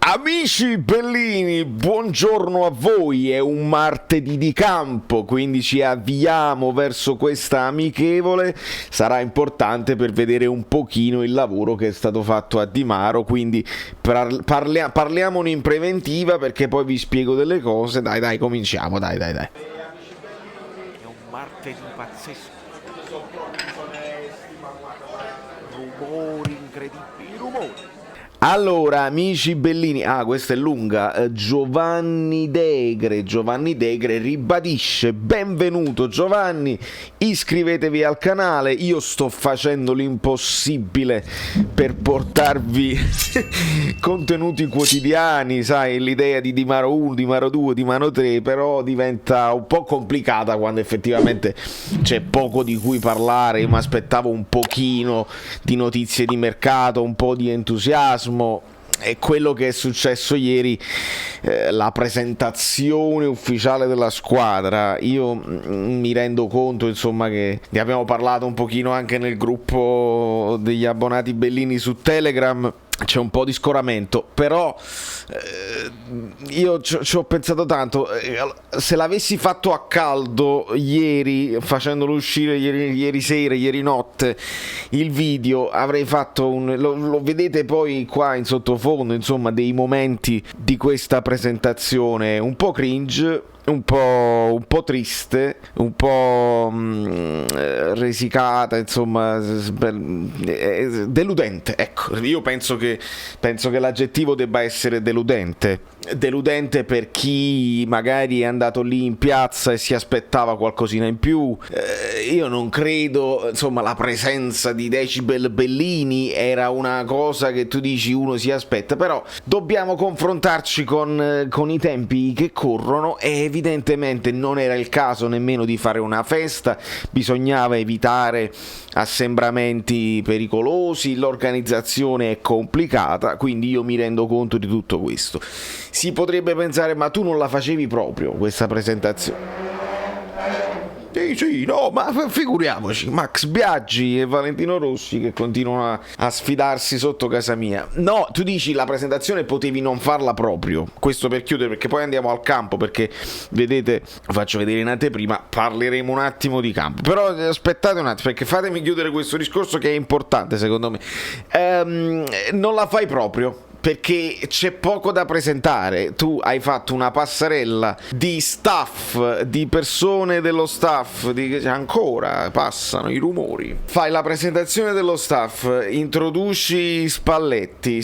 Amici bellini, buongiorno a voi, è un martedì di campo, quindi ci avviamo verso questa amichevole, sarà importante per vedere un pochino il lavoro che è stato fatto a Di Maro, quindi parliamone in preventiva perché poi vi spiego delle cose, dai, cominciamo, dai. È un martedì pazzesco, rumori incredibili, rumori. Allora, amici bellini, questa è lunga, Giovanni Degre ribadisce, benvenuto Giovanni, iscrivetevi al canale, io sto facendo l'impossibile per portarvi contenuti quotidiani, sai, l'idea di Di Maro 1, Di Maro 2, Di Maro 3, però diventa un po' complicata quando effettivamente c'è poco di cui parlare, io mi aspettavo un pochino di notizie di mercato, un po' di entusiasmo. E quello che è successo ieri, la presentazione ufficiale della squadra, io mi rendo conto insomma che ne abbiamo parlato un pochino anche nel gruppo degli abbonati bellini su Telegram, c'è un po' di scoramento, però io ci ho pensato tanto, se l'avessi fatto a caldo ieri, facendolo uscire ieri sera, ieri notte, il video, avrei fatto lo vedete poi qua in sottofondo, insomma, dei momenti di questa presentazione un po' cringe, un po' triste, un po' risicata, insomma, deludente. Ecco, io penso che l'aggettivo debba essere deludente per chi magari è andato lì in piazza e si aspettava qualcosina in più. Io non credo, insomma, la presenza di Decibel Bellini era una cosa che tu dici uno si aspetta, però dobbiamo confrontarci con i tempi che corrono e evidentemente non era il caso nemmeno di fare una festa, bisognava evitare assembramenti pericolosi, l'organizzazione è complicata, quindi io mi rendo conto di tutto questo. Si potrebbe pensare, ma tu non la facevi proprio questa presentazione? Sì, no, ma figuriamoci, Max Biaggi e Valentino Rossi che continuano a sfidarsi sotto casa mia. No, tu dici la presentazione potevi non farla proprio, questo per chiudere, perché poi andiamo al campo, perché vedete, faccio vedere in anteprima, parleremo un attimo di campo, però aspettate un attimo, perché fatemi chiudere questo discorso che è importante secondo me. Non la fai proprio, perché c'è poco da presentare. Tu hai fatto una passerella di staff, di persone dello staff, ancora passano i rumori. Fai la presentazione dello staff, introduci Spalletti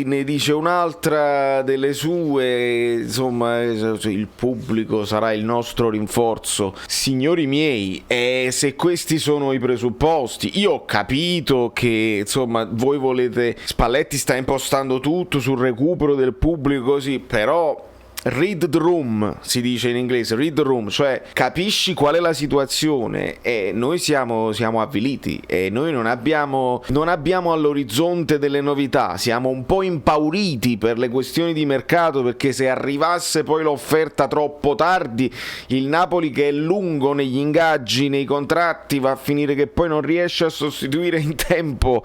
ne dice un'altra delle sue, insomma, il pubblico sarà il nostro rinforzo. Signori miei, se questi sono i presupposti, io ho capito che, insomma, voi volete, Spalletti sta impostando tutto sul recupero del pubblico così, però read the room, si dice in inglese, read the room, cioè capisci qual è la situazione, e noi siamo avviliti e noi non abbiamo all'orizzonte delle novità, siamo un po' impauriti per le questioni di mercato, perché se arrivasse poi l'offerta troppo tardi, il Napoli che è lungo negli ingaggi, nei contratti, va a finire che poi non riesce a sostituire in tempo,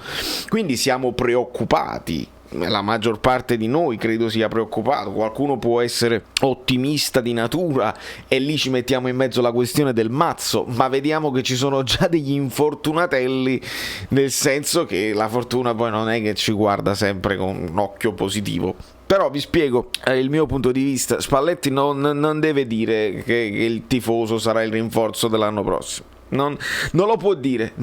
quindi siamo preoccupati. La maggior parte di noi credo sia preoccupato, qualcuno può essere ottimista di natura e lì ci mettiamo in mezzo la questione del mazzo, ma vediamo che ci sono già degli infortunatelli, nel senso che la fortuna poi non è che ci guarda sempre con un occhio positivo. Però vi spiego il mio punto di vista, Spalletti non deve dire che il tifoso sarà il rinforzo dell'anno prossimo. Non lo può dire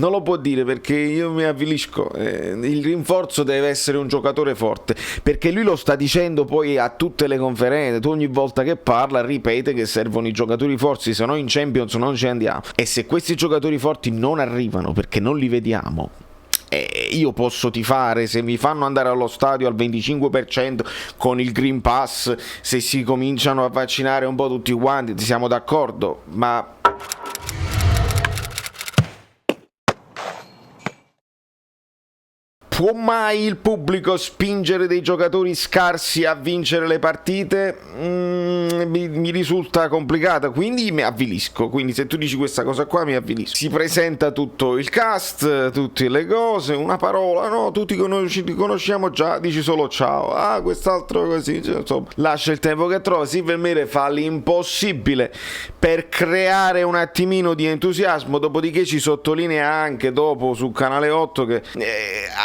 perché io mi avvilisco. Il rinforzo deve essere un giocatore forte, perché lui lo sta dicendo poi a tutte le conferenze, ogni volta che parla ripete che servono i giocatori forti, se no in Champions non ci andiamo, e se questi giocatori forti non arrivano perché non li vediamo, io posso tifare se mi fanno andare allo stadio al 25% con il Green Pass, se si cominciano a vaccinare un po' tutti quanti, siamo d'accordo, ma può mai il pubblico spingere dei giocatori scarsi a vincere le partite? Mi risulta complicata, quindi mi avvilisco. Quindi se tu dici questa cosa qua mi avvilisco. Si presenta tutto il cast, tutte le cose, una parola, no, tutti ti conosciamo già, dici solo ciao, quest'altro così, cioè, insomma, lascia il tempo che trova. Silver Mere fa l'impossibile per creare un attimino di entusiasmo, dopodiché ci sottolinea anche dopo su Canale 8 che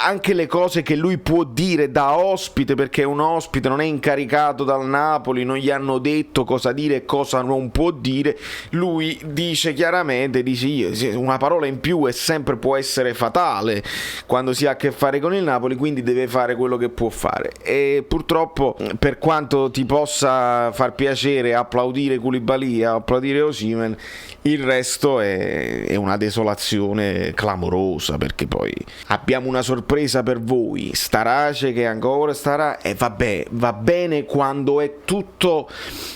anche le cose che lui può dire da ospite, perché è un ospite, non è incaricato dal Napoli, non gli hanno detto cosa dire e cosa non può dire, lui dice chiaramente, una parola in più è sempre, può essere fatale quando si ha a che fare con il Napoli, quindi deve fare quello che può fare. E purtroppo, per quanto ti possa far piacere applaudire Koulibaly, applaudire Osimhen, il resto è una desolazione clamorosa, perché poi abbiamo una sorpresa per voi, Starace che ancora starà, e vabbè, va bene quando è tutto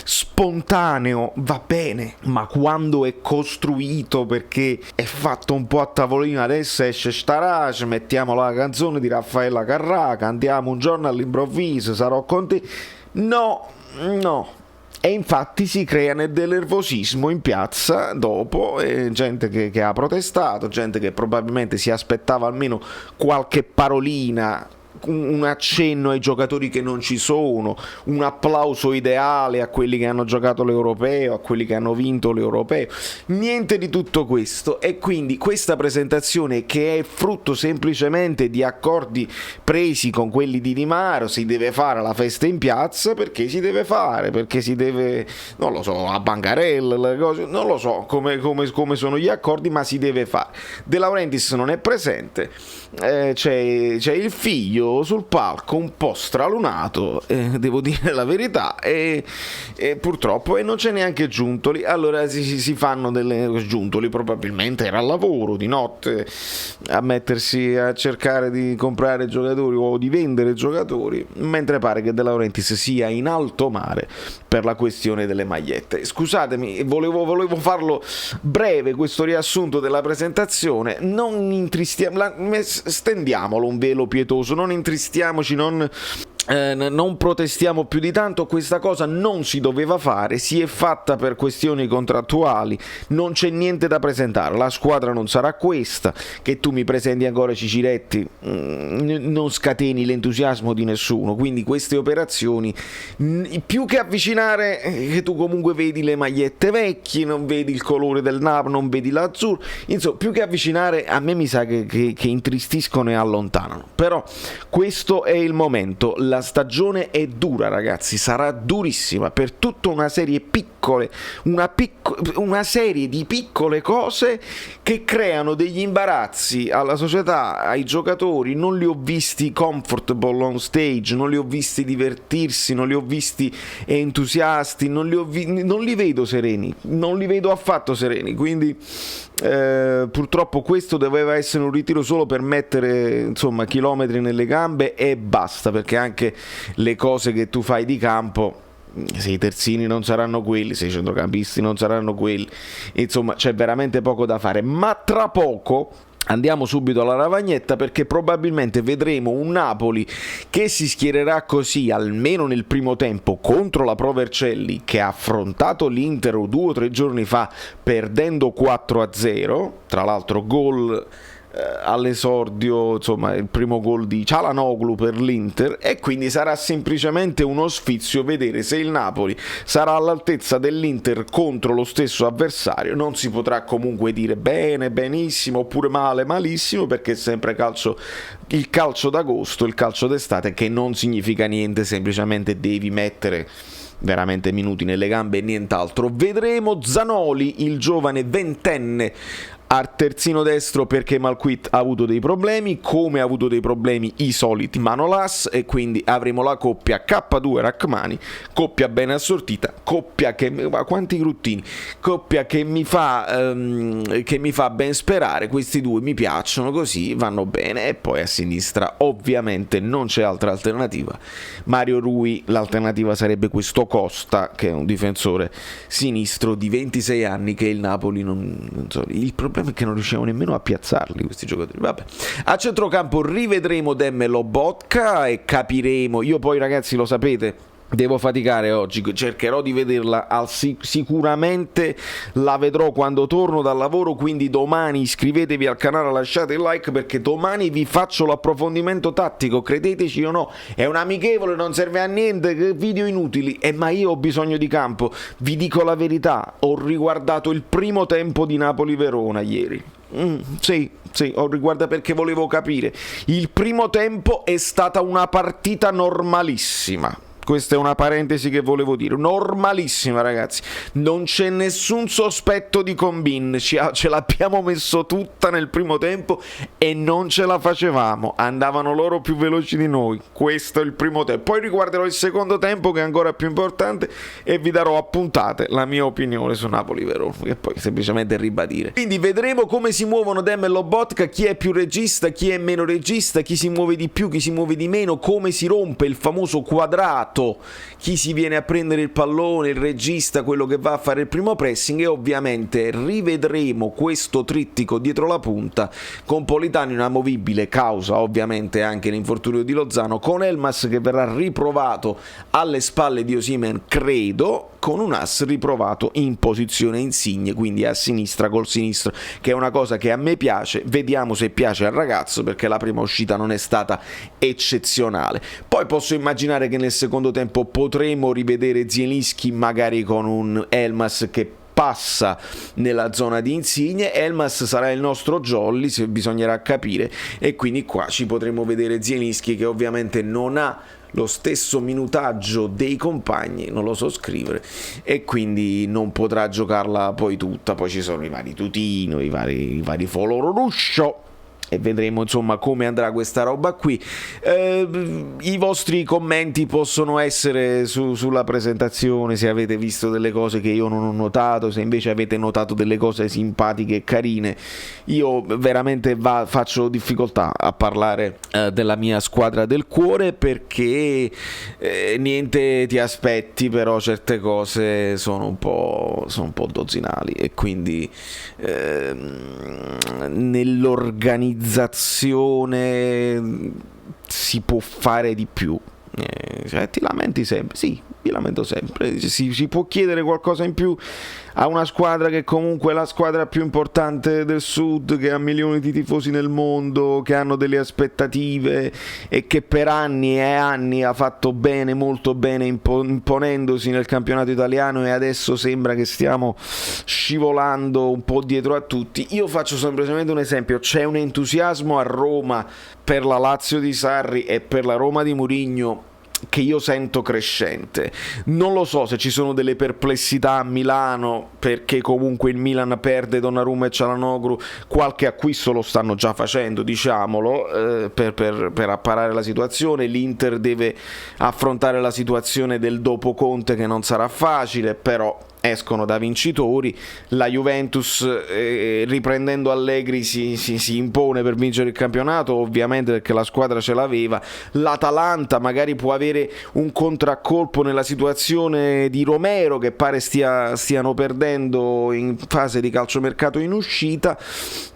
spontaneo, va bene, ma quando è costruito, perché è fatto un po' a tavolino, adesso esce Starace, mettiamo la canzone di Raffaella Carrà, cantiamo un giorno all'improvviso, sarò con te, no. E infatti si crea del nervosismo in piazza dopo, gente che ha protestato, gente che probabilmente si aspettava almeno qualche parolina, un accenno ai giocatori che non ci sono, un applauso ideale a quelli che hanno giocato l'Europeo, a quelli che hanno vinto l'Europeo. Niente di tutto questo, e quindi questa presentazione, che è frutto semplicemente di accordi presi con quelli di Di Maio, si deve fare la festa in piazza perché si deve fare, perché si deve, non lo so, a bancarelle, le cose, non lo so come sono gli accordi, ma si deve fare. De Laurentiis non è presente, c'è il figlio sul palco un po' stralunato, devo dire la verità, e purtroppo non c'è neanche Giuntoli. Allora si fanno delle Giuntoli, probabilmente era al lavoro di notte a mettersi a cercare di comprare giocatori o di vendere giocatori, mentre pare che De Laurentiis sia in alto mare per la questione delle magliette. Scusatemi, volevo farlo breve questo riassunto della presentazione, non stendiamolo un velo pietoso, non intristiamoci, non protestiamo più di tanto. Questa cosa non si doveva fare, si è fatta per questioni contrattuali, non c'è niente da presentare, la squadra non sarà questa. Che tu mi presenti ancora Ciciretti non scateni l'entusiasmo di nessuno, quindi queste operazioni, più che avvicinare, che tu comunque vedi le magliette vecchie, non vedi il colore del Napoli, non vedi l'azzurro, insomma, più che avvicinare, a me mi sa che intristiscono e allontanano. Però questo è il momento, la stagione è dura, ragazzi, sarà durissima per tutta una serie una serie di piccole cose che creano degli imbarazzi alla società, ai giocatori. Non li ho visti comfortable on stage, non li ho visti divertirsi, non li ho visti entusiasti, non li vedo sereni, non li vedo affatto sereni, quindi purtroppo questo doveva essere un ritiro solo per mettere, insomma, chilometri nelle gambe e basta, perché anche le cose che tu fai di campo, se i terzini non saranno quelli, se i centrocampisti non saranno quelli, insomma c'è veramente poco da fare. Ma tra poco andiamo subito alla lavagnetta, perché probabilmente vedremo un Napoli che si schiererà così, almeno nel primo tempo, contro la Pro Vercelli, che ha affrontato l'Inter 2 o 3 giorni fa perdendo 4-0, tra l'altro gol all'esordio, insomma il primo gol di Çalhanoğlu per l'Inter, e quindi sarà semplicemente uno sfizio vedere se il Napoli sarà all'altezza dell'Inter contro lo stesso avversario. Non si potrà comunque dire bene, benissimo, oppure male, malissimo, perché è sempre il calcio d'agosto, il calcio d'estate, che non significa niente, semplicemente devi mettere veramente minuti nelle gambe e nient'altro. Vedremo Zanoli, il giovane ventenne al terzino destro, perché Malquit ha avuto dei problemi, come ha avuto dei problemi i soliti Manolas, e quindi avremo la coppia K2 Rachmani, coppia ben assortita, coppia che, ma quanti gruttini, coppia che mi fa ben sperare. Questi due mi piacciono, così vanno bene. E poi a sinistra ovviamente non c'è altra alternativa, Mario Rui. L'alternativa sarebbe questo Costa, che è un difensore sinistro di 26 anni che il Napoli non so, perché non riusciamo nemmeno a piazzarli questi giocatori. Vabbè. A centrocampo rivedremo Demme Lobotka e capiremo, io poi ragazzi lo sapete, devo faticare oggi, cercherò di vederla sicuramente la vedrò quando torno dal lavoro, quindi domani iscrivetevi al canale, lasciate il like perché domani vi faccio l'approfondimento tattico, credeteci o no, è un amichevole, non serve a niente, video inutili, ma io ho bisogno di campo, vi dico la verità, ho riguardato il primo tempo di Napoli-Verona ieri. Sì, ho riguardato perché volevo capire. Il primo tempo è stata una partita normalissima. Questa è una parentesi che volevo dire, normalissima ragazzi, non c'è nessun sospetto di combin, ce l'abbiamo messo tutta nel primo tempo e non ce la facevamo, andavano loro più veloci di noi, questo è il primo tempo, poi riguarderò il secondo tempo che è ancora più importante e vi darò a puntate la mia opinione su Napoli-Verona, che poi semplicemente ribadire. Quindi vedremo come si muovono Demme e Lobotka, chi è più regista, chi è meno regista, chi si muove di più, chi si muove di meno, come si rompe il famoso quadrato, chi si viene a prendere il pallone, il regista, quello che va a fare il primo pressing, e ovviamente rivedremo questo trittico dietro la punta con Politano inamovibile causa ovviamente anche l'infortunio di Lozano, con Elmas che verrà riprovato alle spalle di Osimhen credo, con un ass riprovato in posizione Insigne, quindi a sinistra col sinistro, che è una cosa che a me piace, vediamo se piace al ragazzo perché la prima uscita non è stata eccezionale. Poi posso immaginare che nel secondo tempo potremo rivedere Zielinski magari con un Elmas che passa nella zona di Insigne, Elmas sarà il nostro jolly, se bisognerà capire, e quindi qua ci potremo vedere Zielinski che ovviamente non ha lo stesso minutaggio dei compagni, non lo so scrivere, e quindi non potrà giocarla poi tutta. Poi ci sono i vari Tutino, i vari Foloruscio, e vedremo insomma come andrà questa roba qui. I vostri commenti possono essere sulla presentazione, se avete visto delle cose che io non ho notato, se invece avete notato delle cose simpatiche e carine. Io veramente faccio difficoltà a parlare della mia squadra del cuore perché niente ti aspetti, però certe cose sono un po' dozzinali e quindi nell'organizzazione si può fare di più. Cioè, ti lamenti sempre? Sì, mi lamento sempre. Si può chiedere qualcosa in più a una squadra che comunque è la squadra più importante del Sud, che ha milioni di tifosi nel mondo, che hanno delle aspettative e che per anni e anni ha fatto bene, molto bene, imponendosi nel campionato italiano, e adesso sembra che stiamo scivolando un po' dietro a tutti. Io faccio semplicemente un esempio: c'è un entusiasmo a Roma per la Lazio di Sarri e per la Roma di Mourinho che io sento crescente. Non lo so se ci sono delle perplessità a Milano, perché comunque il Milan perde Donnarumma e Çalhanoğlu, qualche acquisto lo stanno già facendo, diciamolo, per apparare la situazione. L'Inter deve affrontare la situazione del dopo Conte, che non sarà facile, però escono da vincitori. La Juventus riprendendo Allegri si impone per vincere il campionato, ovviamente, perché la squadra ce l'aveva. L'Atalanta magari può avere un contraccolpo nella situazione di Romero, che pare stiano perdendo in fase di calciomercato in uscita.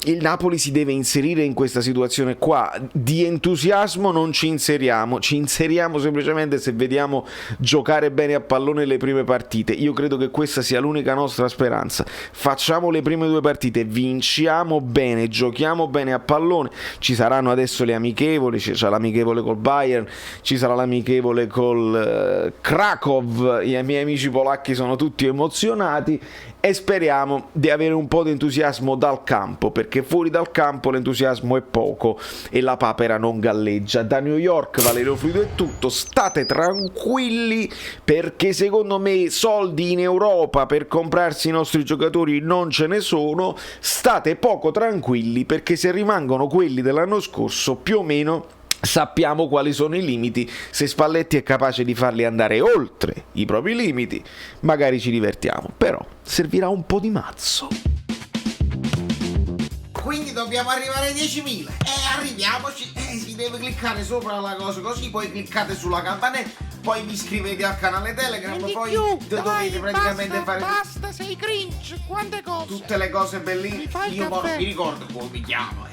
Il Napoli si deve inserire in questa situazione qua. Di entusiasmo non ci inseriamo semplicemente se vediamo giocare bene a pallone le prime partite. Io credo che questa sia l'unica nostra speranza. Facciamo le prime 2 partite, vinciamo bene, giochiamo bene a pallone. Ci saranno adesso le amichevoli, c'è l'amichevole col Bayern, ci sarà l'amichevole col Krakow. I miei amici polacchi sono tutti emozionati e speriamo di avere un po' di entusiasmo dal campo, perché fuori dal campo l'entusiasmo è poco e la papera non galleggia. Da New York, Valerio Fluido è tutto. State tranquilli, perché secondo me soldi in Europa per comprarsi i nostri giocatori non ce ne sono. State poco tranquilli, perché se rimangono quelli dell'anno scorso più o meno sappiamo quali sono i limiti. Se Spalletti è capace di farli andare oltre i propri limiti, magari ci divertiamo, però servirà un po' di mazzo. Quindi dobbiamo arrivare ai 10.000 e arriviamoci. Si deve cliccare sopra la cosa, così poi cliccate sulla campanella, poi vi iscrivete al canale Telegram, E di poi più, dovete dai, praticamente fare basta, sei cringe, quante cose. tutte le cose bellissime. Mi fai il Io poi non caffè. mi ricordo come mi chiamo.